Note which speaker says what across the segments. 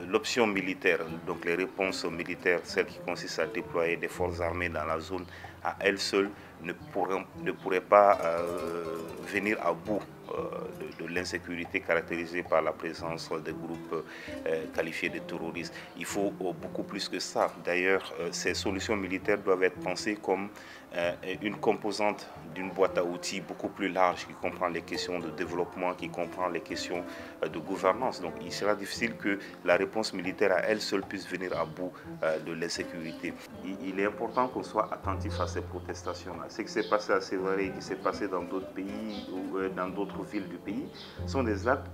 Speaker 1: L'option militaire, donc les réponses militaires, celles qui consistent à déployer des forces armées dans la zone, à elles seules ne pourraient pas venir à bout de l'insécurité caractérisée par la présence des groupes qualifiés de terroristes. Il faut beaucoup plus que ça. D'ailleurs, ces solutions militaires doivent être pensées comme une composante d'une boîte à outils beaucoup plus large qui comprend les questions de développement, qui comprend les questions de gouvernance. Donc il sera difficile que la réponse militaire à elle seule puisse venir à bout de l'insécurité. Il est important qu'on soit attentif à ces protestations-là. Ce qui s'est passé à Sévaré, qui s'est passé dans d'autres pays ou dans d'autres villes du pays, sont des actes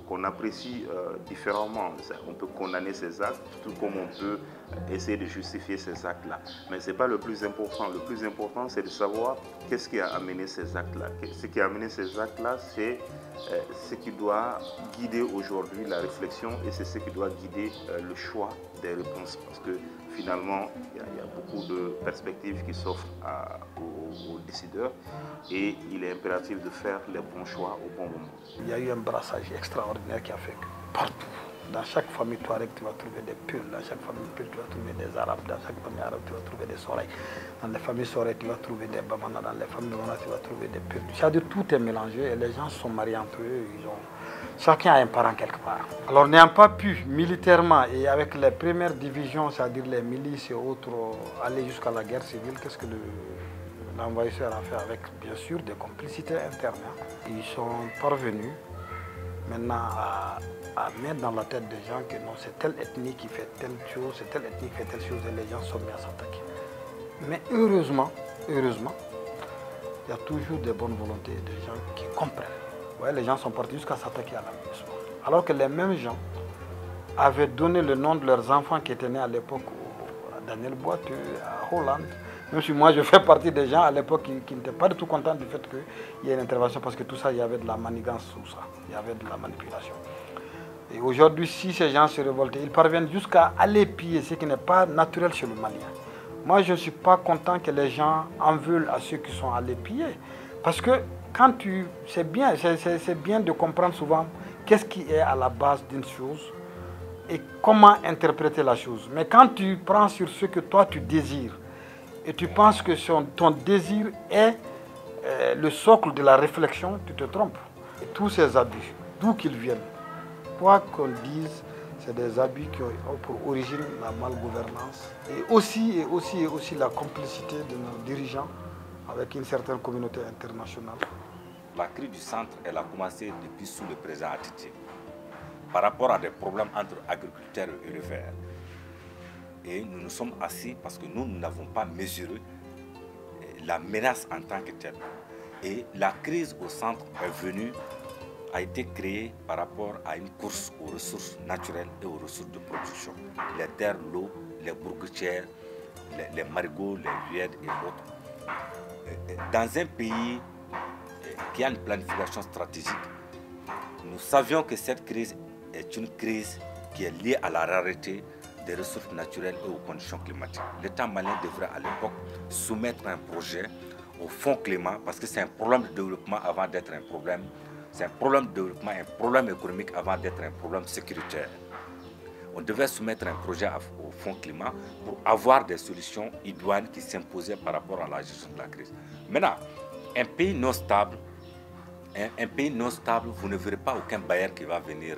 Speaker 1: qu'on apprécie différemment. On peut condamner ces actes, tout comme on peut essayer de justifier ces actes-là. Mais ce n'est pas le plus important. Le plus important, c'est de savoir qu'est-ce qui a amené ces actes-là. Ce qui a amené ces actes-là, c'est ce qui doit guider aujourd'hui la réflexion et c'est ce qui doit guider le choix des réponses. Parce que finalement, il y a beaucoup de perspectives qui s'offrent aux décideurs et il est impératif de faire les bons choix au bon moment.
Speaker 2: Il y a eu un brassage extraordinaire qui a fait que partout, dans chaque famille Touareg, tu vas trouver des Peuls, dans chaque famille Peul, tu vas trouver des Arabes, dans chaque famille Arabe, tu vas trouver des Soreilles, dans les familles Soreilles, tu vas trouver des Bamana, dans les familles Bamana, tu vas trouver des Peuls. C'est-à-dire tout est mélangé et les gens sont mariés entre eux, chacun a un parent quelque part. Alors n'ayant pas pu militairement et avec les premières divisions, c'est-à-dire les milices et autres, aller jusqu'à la guerre civile, qu'est-ce que l'envahisseur a fait avec bien sûr des complicités internes. Ils sont parvenus maintenant à mettre dans la tête des gens que non, c'est telle ethnie qui fait telle chose, c'est telle ethnie qui fait telle chose et les gens sont mis à s'attaquer. Mais heureusement, il y a toujours des bonnes volontés, des gens qui comprennent. Vous voyez, les gens sont partis jusqu'à s'attaquer à l'aménagement. Alors que les mêmes gens avaient donné le nom de leurs enfants qui étaient nés à l'époque à Daniel Boiteux, à Hollande. Même si moi je fais partie des gens à l'époque qui n'étaient pas du tout contents du fait qu'il y ait une intervention parce que tout ça, il y avait de la manigance sous ça, il y avait de la manipulation. Et aujourd'hui, si ces gens se révoltent, ils parviennent jusqu'à aller piller, ce qui n'est pas naturel chez le Malien. Moi, je ne suis pas content que les gens en veulent à ceux qui sont allés piller. Parce que c'est bien de comprendre souvent qu'est-ce qui est à la base d'une chose et comment interpréter la chose. Mais quand tu prends sur ce que toi tu désires et tu penses que ton désir est le socle de la réflexion, tu te trompes. Et tous ces abus, d'où qu'ils viennent, quoi qu'on dise, c'est des abus qui ont pour origine la malgouvernance et aussi la complicité de nos dirigeants avec une certaine communauté internationale.
Speaker 3: La crise du centre, elle a commencé depuis sous le président Atiti, par rapport à des problèmes entre agriculteurs et éleveurs. Et nous nous sommes assis parce que nous n'avons pas mesuré la menace en tant que telle. Et la crise au centre est venue, a été créée par rapport à une course aux ressources naturelles et aux ressources de production. Les terres, l'eau, les bourgoutières, les marigots, les huèdes et autres. Dans un pays qui a une planification stratégique, nous savions que cette crise est une crise qui est liée à la rareté des ressources naturelles et aux conditions climatiques. L'État malien devrait à l'époque soumettre un projet au Fonds climat parce que c'est un problème de développement avant d'être un problème. C'est un problème de développement, un problème économique avant d'être un problème sécuritaire. On devait soumettre un projet au Fonds climat pour avoir des solutions idoines qui s'imposaient par rapport à la gestion de la crise. Maintenant, un pays non stable, vous ne verrez pas aucun bailleur qui va venir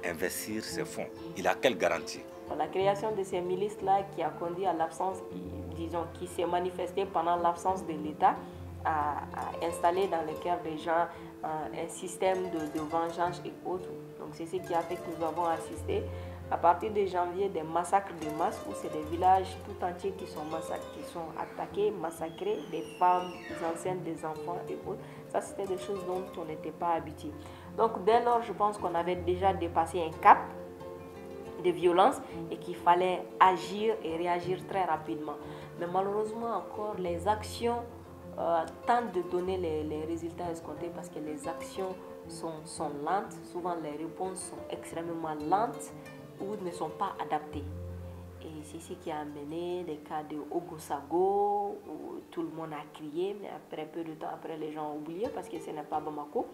Speaker 3: investir ces fonds. Il a quelle garantie?
Speaker 4: La création de ces milices-là qui a conduit à l'absence, disons, qui s'est manifestée pendant l'absence de l'État, à installer dans le cœur des gens un système de vengeance et autres. Donc c'est ce qui a fait que nous avons assisté à partir de janvier des massacres de masse où c'est des villages tout entiers qui sont attaqués, massacrés, des femmes, des enceintes, des enfants et autres. Ça c'était des choses dont on n'était pas habitué. Donc dès lors je pense qu'on avait déjà dépassé un cap de violence et qu'il fallait agir et réagir très rapidement. Mais malheureusement encore les actions tentent de donner les résultats escomptés parce que les actions sont lentes, souvent les réponses sont extrêmement lentes ou ne sont pas adaptées. Et Sissi qui a amené les cas de Ogosago, où tout le monde a crié, mais après peu de temps après, les gens ont oublié parce que ce n'est pas Bamako.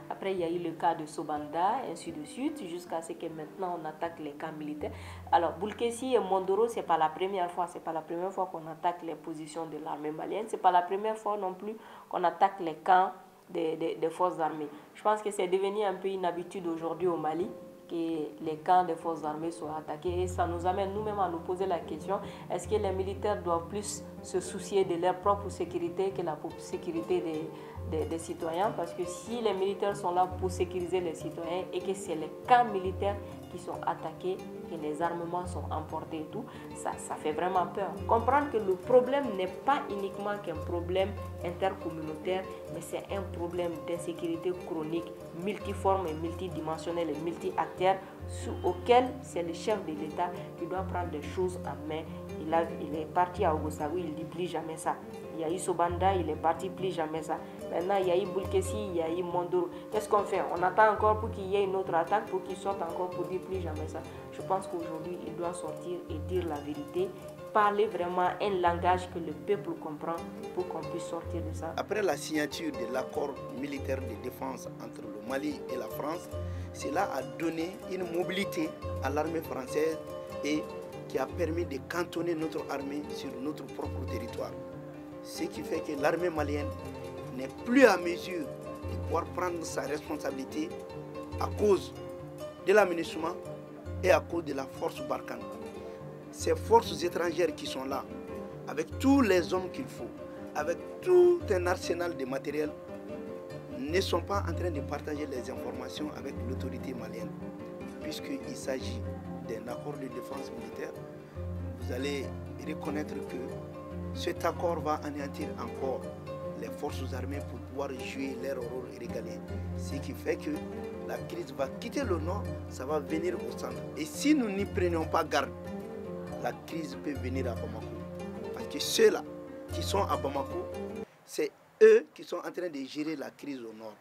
Speaker 4: Après, il y a eu le cas de Sobanda, ainsi de suite, jusqu'à ce que maintenant on attaque les camps militaires. Alors, Boulkessi et Mondoro, c'est pas la première fois, c'est pas la première fois qu'on attaque les positions de l'armée malienne, c'est pas la première fois non plus qu'on attaque les camps des forces armées. Je pense que c'est devenu un peu une habitude aujourd'hui au Mali que les camps des forces armées soient attaqués, et ça nous amène nous-mêmes à nous poser la question, est-ce que les militaires doivent plus se soucier de leur propre sécurité que la sécurité des citoyens? Parce que si les militaires sont là pour sécuriser les citoyens et que c'est les camps militaires qui sont attaqués, que les armements sont emportés et tout, ça fait vraiment peur. Comprendre que le problème n'est pas uniquement qu'un problème intercommunautaire, mais c'est un problème d'insécurité chronique, multiforme et multidimensionnel et multi-acteur, auquel c'est le chef de l'État qui doit prendre des choses en main. Il est parti à Ogosago, il ne dit plus jamais ça. Il y a eu Sobanda, il est parti, plus jamais ça. Maintenant, il y a eu Boulkessi, il y a eu Mondoro. Qu'est-ce qu'on fait? On attend encore pour qu'il y ait une autre attaque, pour qu'il sorte encore pour dire plus jamais ça. Je pense qu'aujourd'hui, il doit sortir et dire la vérité, parler vraiment un langage que le peuple comprend pour qu'on puisse sortir de ça.
Speaker 5: Après la signature de l'accord militaire de défense entre le Mali et la France, cela a donné une mobilité à l'armée française et qui a permis de cantonner notre armée sur notre propre territoire. Ce qui fait que l'armée malienne n'est plus à mesure de pouvoir prendre sa responsabilité à cause de l'aménagement et à cause de la force Barkhane. Ces forces étrangères qui sont là, avec tous les hommes qu'il faut, avec tout un arsenal de matériel, ne sont pas en train de partager les informations avec l'autorité malienne, puisqu'il s'agit d'un accord de défense militaire. Vous allez reconnaître que cet accord va anéantir encore les forces armées pour pouvoir jouer leur rôle régalien. Ce qui fait que la crise va quitter le nord, ça va venir au centre. Et si nous n'y prenions pas garde, la crise peut venir à Bamako. Parce que ceux-là qui sont à Bamako, c'est eux qui sont en train de gérer la crise au nord.